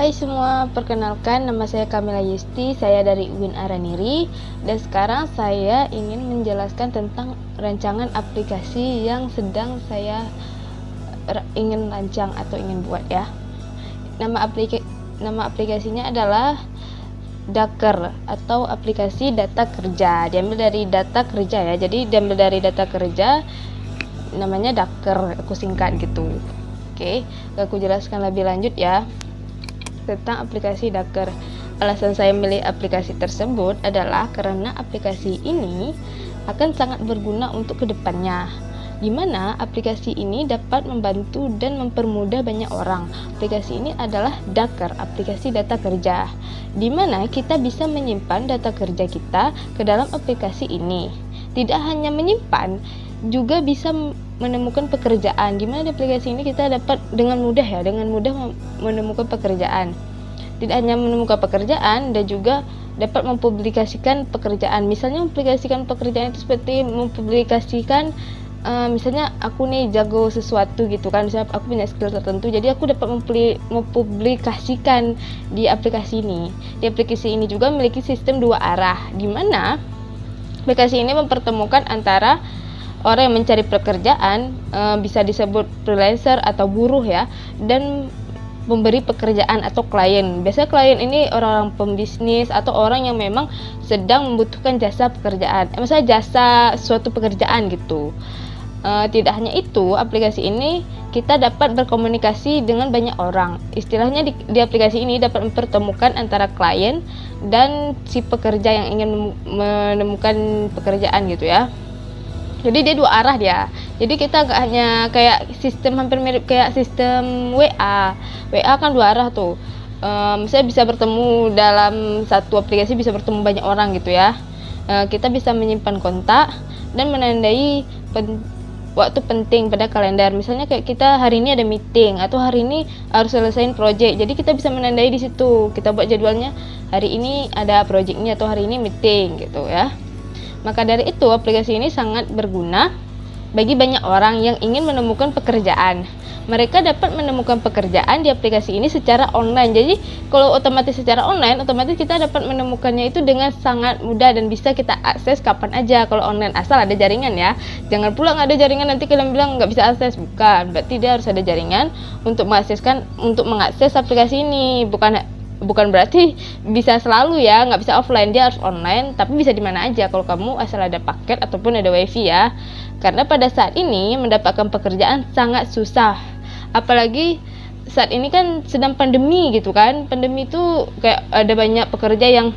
Hai semua, perkenalkan nama saya Kamila Yusti, saya dari UIN Araniri, dan sekarang saya ingin menjelaskan tentang rancangan aplikasi yang sedang saya ingin rancang atau ingin buat ya. Nama aplikasinya adalah Daker atau aplikasi data kerja, diambil dari data kerja ya, jadi diambil dari data kerja namanya Daker, aku singkat gitu. Oke, aku jelaskan lebih lanjut ya tentang aplikasi Daker. Alasan saya memilih aplikasi tersebut adalah karena aplikasi ini akan sangat berguna untuk kedepannya, di mana aplikasi ini dapat membantu dan mempermudah banyak orang. Aplikasi ini adalah Daker, aplikasi data kerja, di mana kita bisa menyimpan data kerja kita ke dalam aplikasi ini. Tidak hanya menyimpan, juga bisa menemukan pekerjaan, di mana di aplikasi ini kita dapat dengan mudah menemukan pekerjaan. Tidak hanya menemukan pekerjaan, dan juga dapat mempublikasikan pekerjaan. Misalnya mempublikasikan pekerjaan itu seperti mempublikasikan misalnya aku nih jago sesuatu gitu kan, misalnya aku punya skill tertentu, jadi aku dapat mempublikasikan di aplikasi ini. Di aplikasi ini juga memiliki sistem dua arah, di mana aplikasi ini mempertemukan antara orang yang mencari pekerjaan, bisa disebut freelancer atau buruh ya, dan memberi pekerjaan atau klien. Biasanya klien ini orang-orang pembisnis atau orang yang memang sedang membutuhkan jasa pekerjaan, misalnya jasa suatu pekerjaan gitu. Tidak hanya itu, aplikasi ini kita dapat berkomunikasi dengan banyak orang. Istilahnya di aplikasi ini dapat mempertemukan antara klien dan si pekerja yang ingin menemukan pekerjaan gitu ya. Jadi dia dua arah dia. Jadi kita gak hanya kayak sistem, hampir mirip kayak sistem WA. WA kan dua arah tuh. Misalnya bisa bertemu dalam satu aplikasi, bisa bertemu banyak orang gitu ya. Kita bisa menyimpan kontak dan menandai waktu penting pada kalender. Misalnya kayak kita hari ini ada meeting atau hari ini harus selesaiin project. Jadi kita bisa menandai di situ. Kita buat jadwalnya hari ini ada projectnya atau hari ini meeting gitu ya. Maka dari itu aplikasi ini sangat berguna bagi banyak orang yang ingin menemukan pekerjaan. Mereka dapat menemukan pekerjaan di aplikasi ini secara online. Jadi kalau otomatis secara online, otomatis kita dapat menemukannya itu dengan sangat mudah dan bisa kita akses kapan aja kalau online, asal ada jaringan ya. Jangan pula nggak ada jaringan nanti kalian bilang nggak bisa akses. Bukan, berarti dia harus ada jaringan untuk mengakses aplikasi ini. Bukan berarti bisa selalu ya, nggak bisa offline, dia harus online, tapi bisa di mana aja kalau kamu asal ada paket ataupun ada wifi ya. Karena pada saat ini mendapatkan pekerjaan sangat susah, apalagi saat ini kan sedang pandemi gitu kan. Pandemi itu kayak ada banyak pekerja yang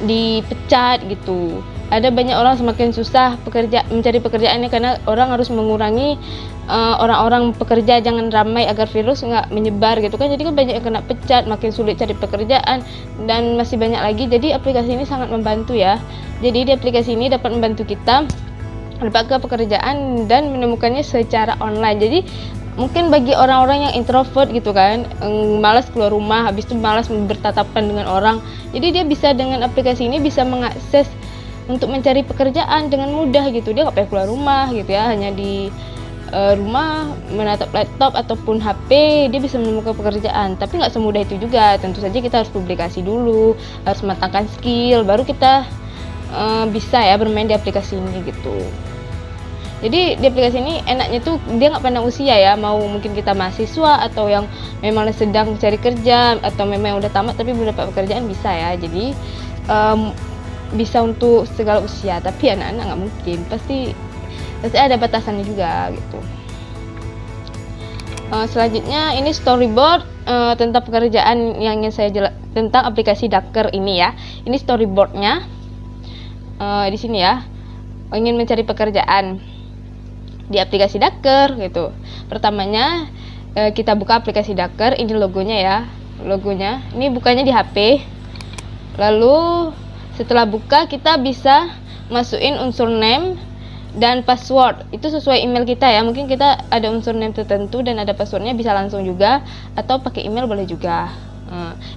dipecat gitu. Ada banyak orang semakin susah mencari pekerjaannya karena orang harus mengurangi orang-orang pekerja, jangan ramai agar virus nggak menyebar gitu kan. Jadi kan banyak yang kena pecat, makin sulit cari pekerjaan, dan masih banyak lagi. Jadi aplikasi ini sangat membantu ya. Jadi di aplikasi ini dapat membantu kita mendapatkan pekerjaan dan menemukannya secara online. Jadi mungkin bagi orang-orang yang introvert gitu kan, malas keluar rumah, habis itu malas bertatapan dengan orang, jadi dia bisa dengan aplikasi ini bisa mengakses untuk mencari pekerjaan dengan mudah gitu. Dia nggak perlu keluar rumah gitu ya, hanya di rumah menatap laptop ataupun HP dia bisa menemukan pekerjaan. Tapi nggak semudah itu juga, tentu saja kita harus publikasi dulu, harus matangkan skill, baru kita bisa ya bermain di aplikasi ini gitu. Jadi di aplikasi ini enaknya tuh dia nggak pandang usia ya, mau mungkin kita mahasiswa atau yang memang sedang cari kerja atau memang udah tamat tapi belum dapat pekerjaan, bisa ya. Jadi bisa untuk segala usia, tapi anak-anak nggak mungkin, pasti ada batasannya juga gitu. Selanjutnya ini storyboard tentang pekerjaan yang ingin saya tentang aplikasi Daker ini ya. Ini storyboardnya di sini ya. Ingin mencari pekerjaan di aplikasi Daker gitu. Pertamanya kita buka aplikasi Daker, ini logonya ya. Logonya ini bukanya di HP. Lalu setelah buka kita bisa masukin unsur name dan password, itu sesuai email kita ya. Mungkin kita ada unsur name tertentu dan ada passwordnya, bisa langsung juga atau pakai email boleh juga.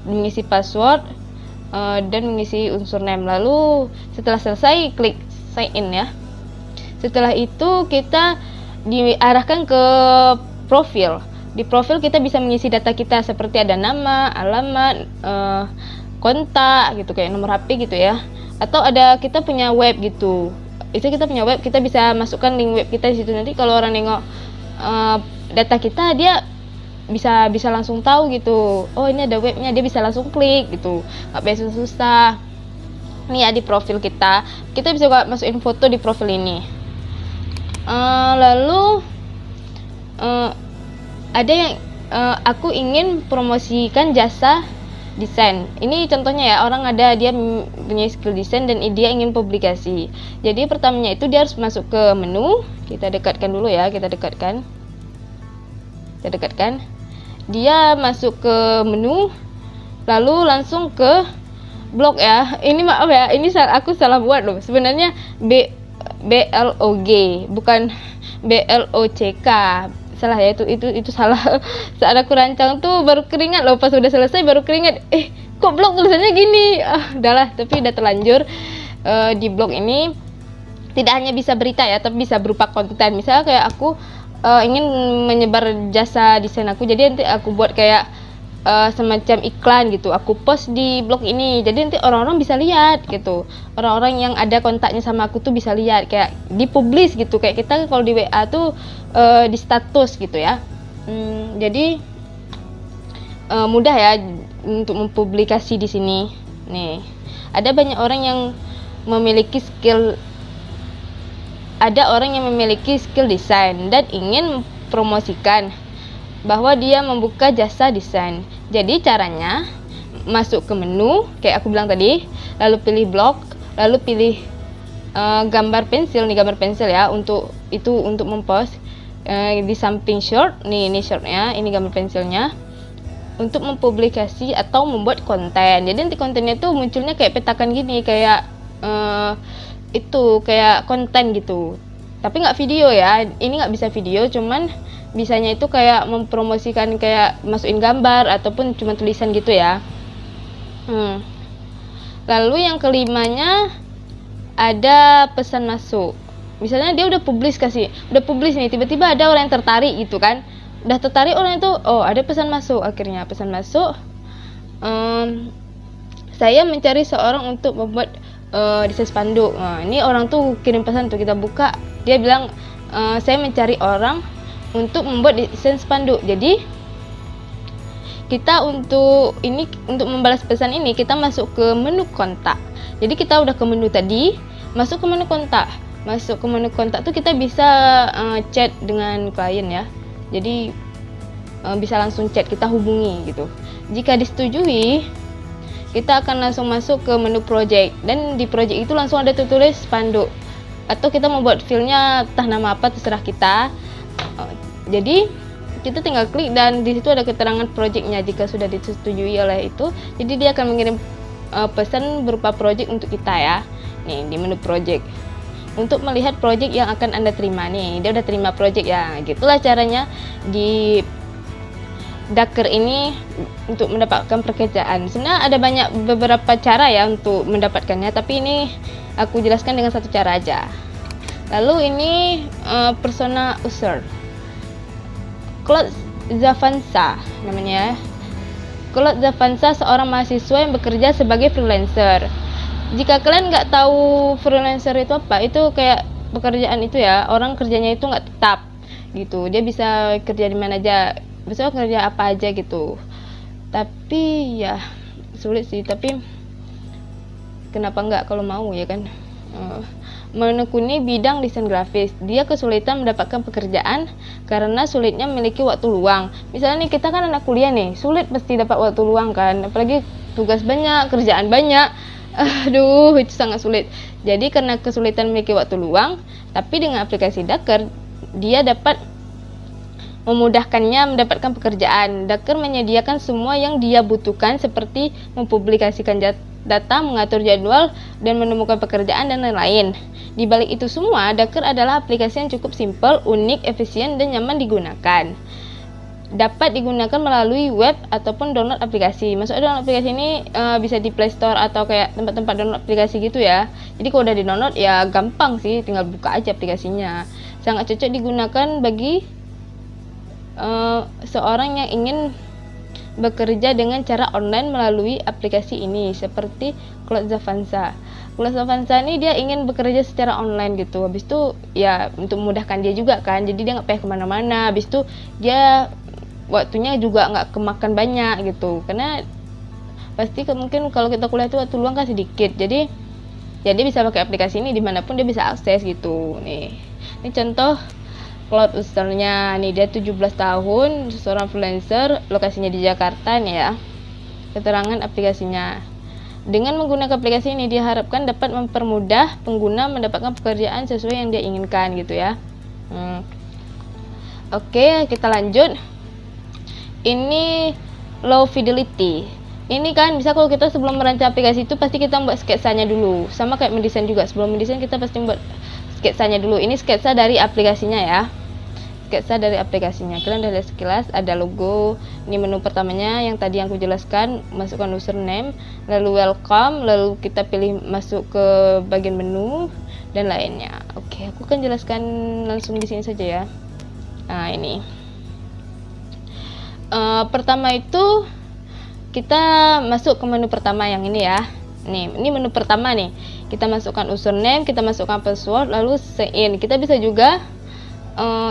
Mengisi password dan mengisi unsur name. Lalu setelah selesai klik sign in ya. Setelah itu kita diarahkan ke profil. Di profil kita bisa mengisi data kita seperti ada nama, alamat, kontak gitu, kayak nomor HP gitu ya. Atau ada kita punya web gitu. Itu kita punya web, kita bisa masukkan link web kita di situ. Nanti kalau orang nengok data kita, dia bisa langsung tahu gitu. Oh, ini ada webnya, dia bisa langsung klik gitu. Nggak biasa susah. Ini ya di profil kita bisa juga masukin foto di profil ini. Lalu ada yang aku ingin promosikan jasa desain. Ini contohnya ya, orang ada dia punya skill desain dan dia ingin publikasi. Jadi pertamanya itu dia harus masuk ke menu. Kita dekatkan dulu ya, kita dekatkan. Dia masuk ke menu, lalu langsung ke blog ya. Ini maaf ya, ini aku salah buat loh. Sebenarnya BLOG bukan BLOCK. Salah ya, itu salah. Saat aku rancang tuh baru keringat loh, pas udah selesai baru keringat, kok blog tulisannya gini. Udahlah, tapi udah terlanjur. Di blog ini tidak hanya bisa berita ya, tapi bisa berupa konten. Misalnya kayak aku ingin menyebar jasa desain aku, jadi nanti aku buat kayak semacam iklan gitu, aku post di blog ini, jadi nanti orang-orang bisa lihat gitu, orang-orang yang ada kontaknya sama aku tuh bisa lihat, kayak dipublish gitu, kayak kita kalau di WA tuh di status gitu ya. Jadi mudah ya untuk mempublikasi di sini. Nih, ada banyak orang yang memiliki skill, desain dan ingin promosikan bahwa dia membuka jasa desain. Jadi caranya masuk ke menu kayak aku bilang tadi, lalu pilih blog, lalu pilih gambar pensil ya, untuk mempost. Di samping short, ini shortnya, ini gambar pensilnya, untuk mempublikasi atau membuat konten. Jadi nanti kontennya tuh munculnya kayak petakan gini, kayak kayak konten gitu, tapi nggak video ya. Ini nggak bisa video, cuman bisanya itu kayak mempromosikan, kayak masukin gambar ataupun cuma tulisan gitu ya. Lalu yang kelimanya ada pesan masuk. Misalnya dia udah publish nih, tiba-tiba ada orang yang tertarik gitu kan, udah tertarik orang itu, ada pesan masuk. Akhirnya pesan masuk, saya mencari seorang untuk membuat desain spanduk. Ini orang tuh kirim pesan tuh, kita buka, dia bilang saya mencari orang untuk membuat desain spanduk. Jadi kita untuk membalas pesan ini, kita masuk ke menu kontak. Jadi kita udah ke menu tadi, masuk ke menu kontak. Masuk ke menu kontak tuh kita bisa chat dengan klien ya. Jadi bisa langsung chat, kita hubungi gitu. Jika disetujui, kita akan langsung masuk ke menu project, dan di project itu langsung ada tertulis spanduk, atau kita mau buat filenya entah nama apa, terserah kita. Jadi kita tinggal klik dan di situ ada keterangan projectnya jika sudah disetujui oleh itu. Jadi dia akan mengirim pesan berupa project untuk kita ya. Nih di menu project, untuk melihat project yang akan Anda terima. Nih dia udah terima project ya. Gitulah caranya di Daker ini untuk mendapatkan pekerjaan. Sebenarnya ada beberapa cara ya untuk mendapatkannya, tapi ini aku jelaskan dengan satu cara aja. Lalu ini persona user, Claude Zavansa namanya. Claude Zavansa seorang mahasiswa yang bekerja sebagai freelancer. Jika kalian nggak tahu freelancer itu apa, itu kayak pekerjaan itu ya, orang kerjanya itu nggak tetap gitu, dia bisa kerja di mana aja, bisa kerja apa aja gitu. Tapi ya sulit sih, tapi kenapa nggak kalau mau ya kan. Menekuni bidang desain grafis, dia kesulitan mendapatkan pekerjaan karena sulitnya memiliki waktu luang. Misalnya nih, kita kan anak kuliah nih, sulit pasti dapat waktu luang kan, apalagi tugas banyak, kerjaan banyak. Aduh, itu sangat sulit. Jadi karena kesulitan memiliki waktu luang, tapi dengan aplikasi Daker, dia dapat memudahkannya mendapatkan pekerjaan. Daker menyediakan semua yang dia butuhkan, seperti mempublikasikan data, mengatur jadwal, dan menemukan pekerjaan dan lain-lain. Di balik itu semua, Daker adalah aplikasi yang cukup simpel, unik, efisien, dan nyaman digunakan. Dapat digunakan melalui web ataupun download aplikasi. Maksudnya download aplikasi ini bisa di Play Store atau kayak tempat-tempat download aplikasi gitu ya. Jadi kalau udah di download ya gampang sih, tinggal buka aja aplikasinya. Sangat cocok digunakan bagi seorang yang ingin bekerja dengan cara online melalui aplikasi ini, seperti Claude Zavanza. Claude Zavanza ini dia ingin bekerja secara online gitu. Habis itu ya untuk memudahkan dia juga kan, jadi dia nggak payah kemana-mana. Habis itu dia waktunya juga nggak kemakan banyak gitu, karena pasti mungkin kalau kita kuliah itu waktu luang kan sedikit, jadi bisa pakai aplikasi ini dimanapun dia bisa akses gitu. Nih, ini contoh Claude usernya nih, dia 17 tahun, seorang freelancer, lokasinya di Jakarta nih ya. Keterangan aplikasinya. Dengan menggunakan aplikasi ini diharapkan dapat mempermudah pengguna mendapatkan pekerjaan sesuai yang dia inginkan gitu ya. Oke, kita lanjut. Ini low fidelity. Ini kan bisa kalau kita sebelum merancang aplikasi itu pasti kita membuat sketsanya dulu. Sama kayak mendesain juga, sebelum mendesain kita pasti membuat sketsanya dulu. Ini sketsa dari aplikasinya ya. Sketsa dari aplikasinya. Kalian udah lihat sekilas, ada logo. Ini menu pertamanya yang tadi yang aku jelaskan, masukkan username, lalu welcome, lalu kita pilih masuk ke bagian menu dan lainnya. Oke, aku akan jelaskan langsung di sini saja ya. Nah, ini. Pertama itu kita masuk ke menu pertama yang ini ya. Nih, ini menu pertama nih. Kita masukkan username, kita masukkan password, lalu sign in. Kita bisa juga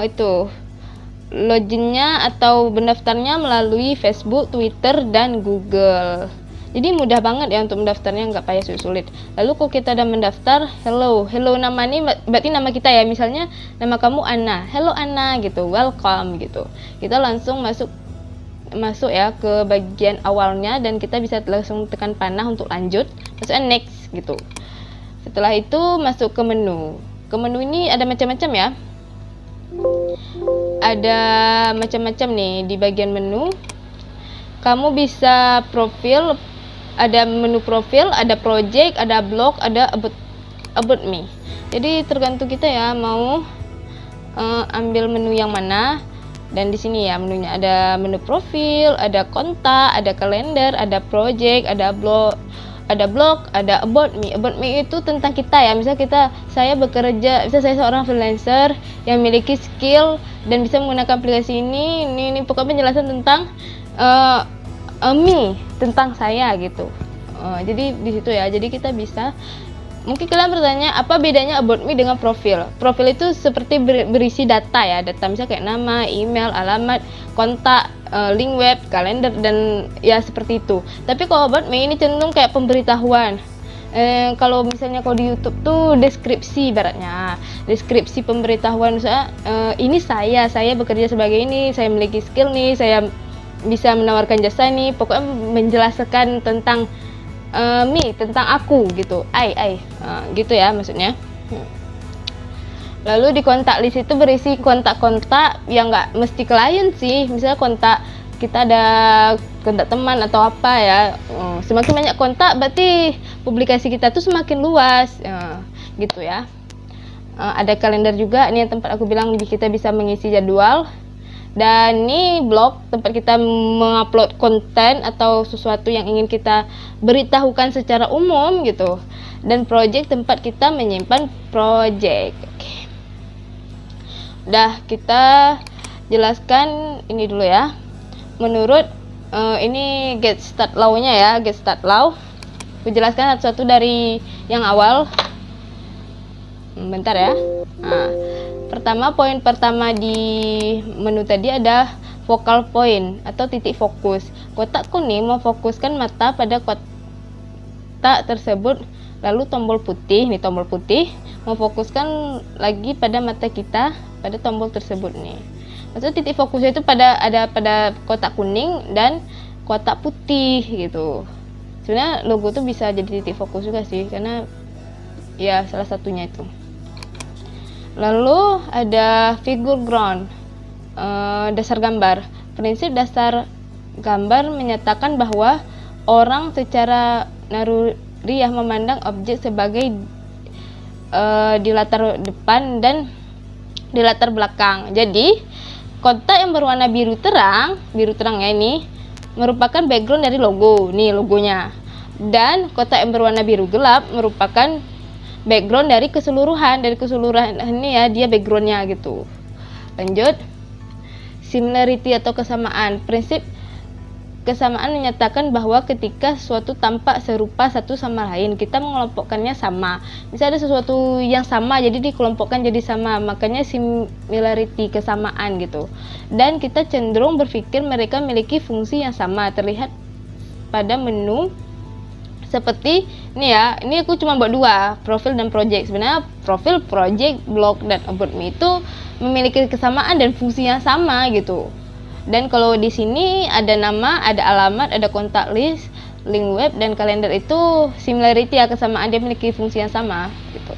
itu loginnya atau mendaftarnya melalui Facebook, Twitter, dan Google. Jadi mudah banget ya untuk mendaftarnya, nggak payah sulit. Lalu kalau kita udah mendaftar, hello nama ini berarti nama kita ya. Misalnya nama kamu Anna, hello Anna gitu, welcome gitu. Kita langsung masuk ya ke bagian awalnya dan kita bisa langsung tekan panah untuk lanjut, masukkan next gitu. Setelah itu masuk ke menu. Ke menu ini ada macam-macam ya. Ada macam-macam nih di bagian menu. Kamu bisa profil, ada menu profil, ada project, ada blog, ada about me. Jadi tergantung kita ya mau ambil menu yang mana. Dan di sini ya menunya ada menu profil, ada kontak, ada kalender, ada project, ada blog, ada about me. About me itu tentang kita ya. Misal saya bekerja, misal saya seorang freelancer yang memiliki skill dan bisa menggunakan aplikasi ini pokoknya penjelasan tentang me, tentang saya gitu. Jadi di situ ya. Jadi kita bisa, mungkin kalian bertanya apa bedanya about me dengan profil. Profil itu seperti berisi data ya, data misalnya kayak nama, email, alamat, kontak, link web, kalender, dan ya seperti itu. Tapi kalau about me ini cenderung kayak pemberitahuan. Kalau misalnya kalau di YouTube tuh deskripsi, ibaratnya deskripsi pemberitahuan, misalnya ini saya bekerja sebagai ini, saya memiliki skill nih, saya bisa menawarkan jasa nih, pokoknya menjelaskan tentang tentang aku gitu, gitu ya maksudnya. Lalu di kontak list itu berisi kontak-kontak yang nggak mesti klien sih, misalnya kontak kita ada kontak teman atau apa ya. Semakin banyak kontak berarti publikasi kita tuh semakin luas, gitu ya. Ada kalender juga, ini yang tempat aku bilang kita bisa mengisi jadwal. Dan ini blog, tempat kita mengupload konten atau sesuatu yang ingin kita beritahukan secara umum gitu. Dan project, tempat kita menyimpan project. Oke. Udah kita jelaskan ini dulu ya. Menurut ini get start law-nya ya, get start law. Aku jelaskan satu-satu dari yang awal. Bentar ya. Nah, pertama, poin pertama di menu tadi ada focal point atau titik fokus. Kotak kuning memfokuskan mata pada kotak tersebut, lalu tombol putih, nih tombol putih memfokuskan lagi pada mata kita pada tombol tersebut nih. Maksudnya titik fokusnya itu ada pada kotak kuning dan kotak putih gitu. Sebenarnya logo tuh bisa jadi titik fokus juga sih, karena ya salah satunya itu. Lalu ada figure ground, dasar gambar. Prinsip dasar gambar menyatakan bahwa orang secara naluriah memandang objek sebagai di latar depan dan di latar belakang. Jadi kotak yang berwarna biru terang ya ini merupakan background dari logo, nih logonya. Dan kotak yang berwarna biru gelap merupakan background dari keseluruhan ini ya, dia backgroundnya gitu. Lanjut, similarity atau kesamaan. Prinsip kesamaan menyatakan bahwa ketika sesuatu tampak serupa satu sama lain, kita mengelompokkannya sama. Misalnya ada sesuatu yang sama, jadi dikelompokkan jadi sama, makanya similarity, kesamaan gitu. Dan kita cenderung berpikir mereka memiliki fungsi yang sama, terlihat pada menu seperti ini ya. Ini aku cuma buat dua, profil dan project. Sebenarnya profil, project, blog, dan about me itu memiliki kesamaan dan fungsi yang sama gitu. Dan kalau di sini ada nama, ada alamat, ada kontak list, link web, dan kalender itu similarity ya, kesamaan, dia memiliki fungsi yang sama gitu.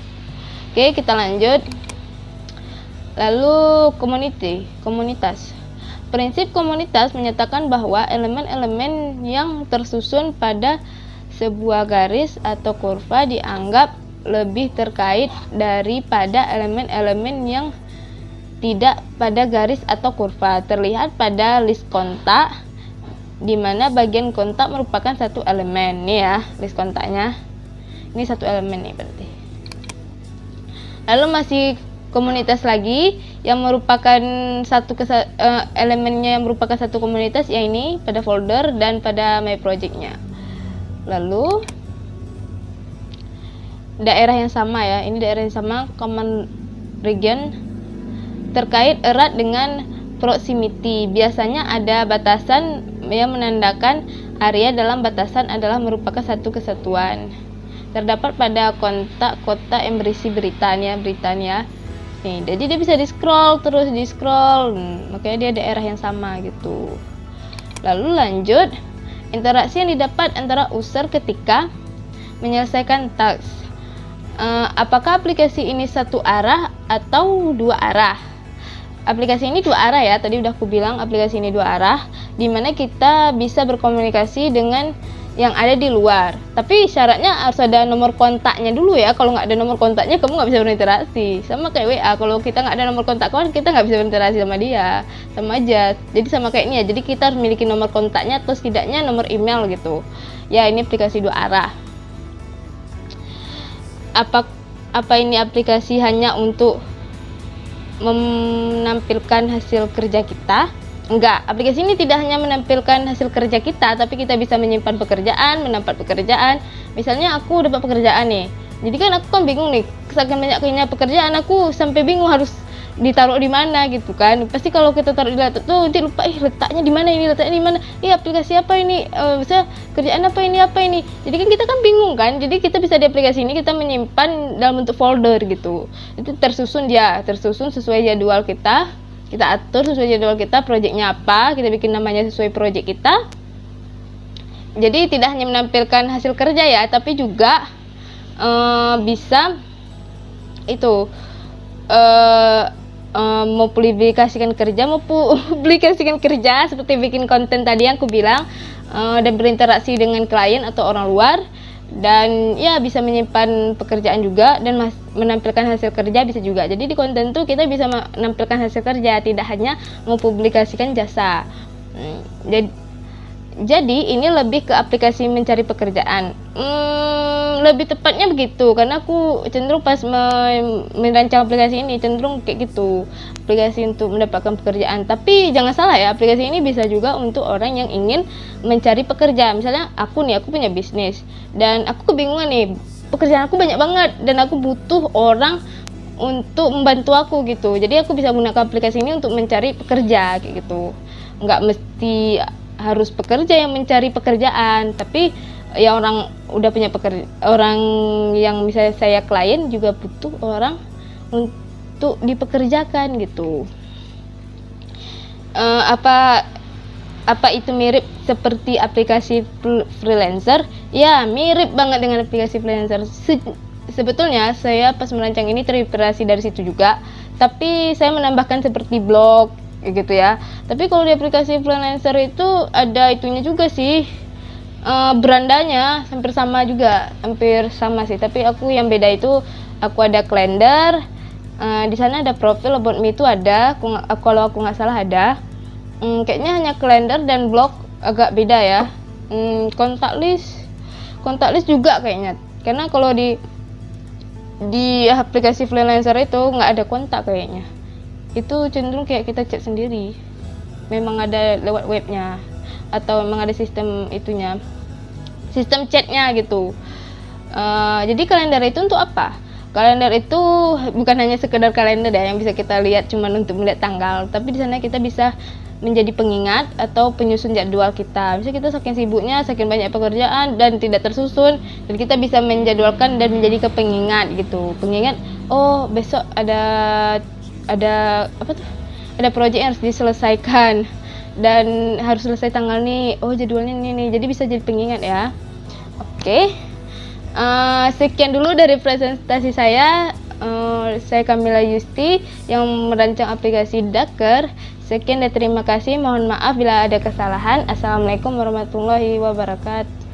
Oke, kita lanjut. Lalu komunitas. Prinsip komunitas menyatakan bahwa elemen-elemen yang tersusun pada sebuah garis atau kurva dianggap lebih terkait daripada elemen-elemen yang tidak pada garis atau kurva. Terlihat pada list kontak, di mana bagian kontak merupakan satu elemen. Nih ya, list kontaknya. Ini satu elemen nih berarti. Lalu masih komunitas lagi yang merupakan elemennya yang merupakan satu komunitas, ya ini pada folder dan pada my project-nya. Lalu daerah yang sama ya, ini daerah yang sama, common region, terkait erat dengan proximity. Biasanya ada batasan yang menandakan area dalam batasan adalah merupakan satu kesatuan. Terdapat pada kontak kota yang berisi beritanya. Nih, jadi dia bisa di-scroll terus makanya dia daerah yang sama gitu. Lalu lanjut, interaksi yang didapat antara user ketika menyelesaikan task. Apakah aplikasi ini satu arah atau dua arah? Aplikasi ini dua arah ya, tadi udah aku bilang aplikasi ini dua arah, dimana kita bisa berkomunikasi dengan yang ada di luar. Tapi syaratnya harus ada nomor kontaknya dulu ya. Kalau nggak ada nomor kontaknya, kamu nggak bisa berinteraksi. Sama kayak WA, kalau kita nggak ada nomor kontak kawan, kita nggak bisa berinteraksi sama dia. Sama aja. Jadi sama kayak ini ya. Jadi kita harus memiliki nomor kontaknya atau setidaknya nomor email gitu. Ya, ini aplikasi dua arah. Apa ini aplikasi hanya untuk menampilkan hasil kerja kita? Enggak, aplikasi ini tidak hanya menampilkan hasil kerja kita, tapi kita bisa menyimpan pekerjaan, mendapat pekerjaan. Misalnya aku dapat pekerjaan nih, jadi kan aku kan bingung nih, saking banyaknya pekerjaan aku sampai bingung harus ditaruh di mana gitu kan. Pasti kalau kita taruh di laptop tuh nanti lupa letaknya di mana ini, letaknya di mana, aplikasi apa ini, bisa kerjaan apa ini. Jadi kan kita kan bingung kan. Jadi kita bisa di aplikasi ini kita menyimpan dalam bentuk folder gitu. Itu tersusun sesuai jadwal kita atur sesuai jadwal kita, projectnya apa, kita bikin namanya sesuai project kita. Jadi tidak hanya menampilkan hasil kerja ya, tapi juga bisa itu mempublikasikan kerja seperti bikin konten tadi yang aku bilang, dan berinteraksi dengan klien atau orang luar, dan ya bisa menyimpan pekerjaan juga dan menampilkan hasil kerja bisa juga. Jadi di konten tuh kita bisa menampilkan hasil kerja, tidak hanya mempublikasikan jasa. Jadi ini lebih ke aplikasi mencari pekerjaan. Lebih tepatnya begitu, karena aku cenderung pas merancang aplikasi ini cenderung kayak gitu, aplikasi untuk mendapatkan pekerjaan. Tapi jangan salah ya, aplikasi ini bisa juga untuk orang yang ingin mencari pekerjaan. Misalnya aku punya bisnis dan aku kebingungan nih, pekerjaan aku banyak banget dan aku butuh orang untuk membantu aku gitu. Jadi aku bisa gunakan aplikasi ini untuk mencari pekerja kayak gitu. Nggak mesti harus pekerja yang mencari pekerjaan, tapi ya orang udah punya orang yang misalnya saya klien juga butuh orang untuk dipekerjakan gitu. Apa itu mirip seperti aplikasi freelancer? Ya, mirip banget dengan aplikasi freelancer. Sebetulnya saya pas merancang ini terinspirasi dari situ juga, tapi saya menambahkan seperti blog gitu ya. Tapi kalau di aplikasi freelancer itu ada itunya juga sih, berandanya hampir sama sih. Tapi aku yang beda itu aku ada kalender, di sana ada profil, about me itu ada, kalau aku nggak salah ada. Kayaknya hanya kalender dan blog agak beda ya. Kontak list juga kayaknya, karena kalau di aplikasi freelancer itu nggak ada kontak kayaknya. Itu cenderung kayak kita chat sendiri. memang ada lewat webnya atau memang ada sistem itunya, sistem chatnya gitu. Jadi kalender itu untuk apa? Kalender itu bukan hanya sekedar kalender ya yang bisa kita lihat cuman untuk melihat tanggal, tapi di sana kita bisa menjadi pengingat atau penyusun jadwal kita. Bisa kita saking sibuknya, saking banyak pekerjaan dan tidak tersusun, dan kita bisa menjadwalkan dan menjadi pengingat gitu. Pengingat, oh besok ada apa tuh? Ada proyek yang harus diselesaikan dan harus selesai tanggal nih. Oh jadwalnya ini nih. Jadi bisa jadi pengingat ya. Oke. Sekian dulu dari presentasi saya. Saya Kamila Yusti yang merancang aplikasi Daker. Sekian dan terima kasih. Mohon maaf bila ada kesalahan. Assalamualaikum warahmatullahi wabarakatuh.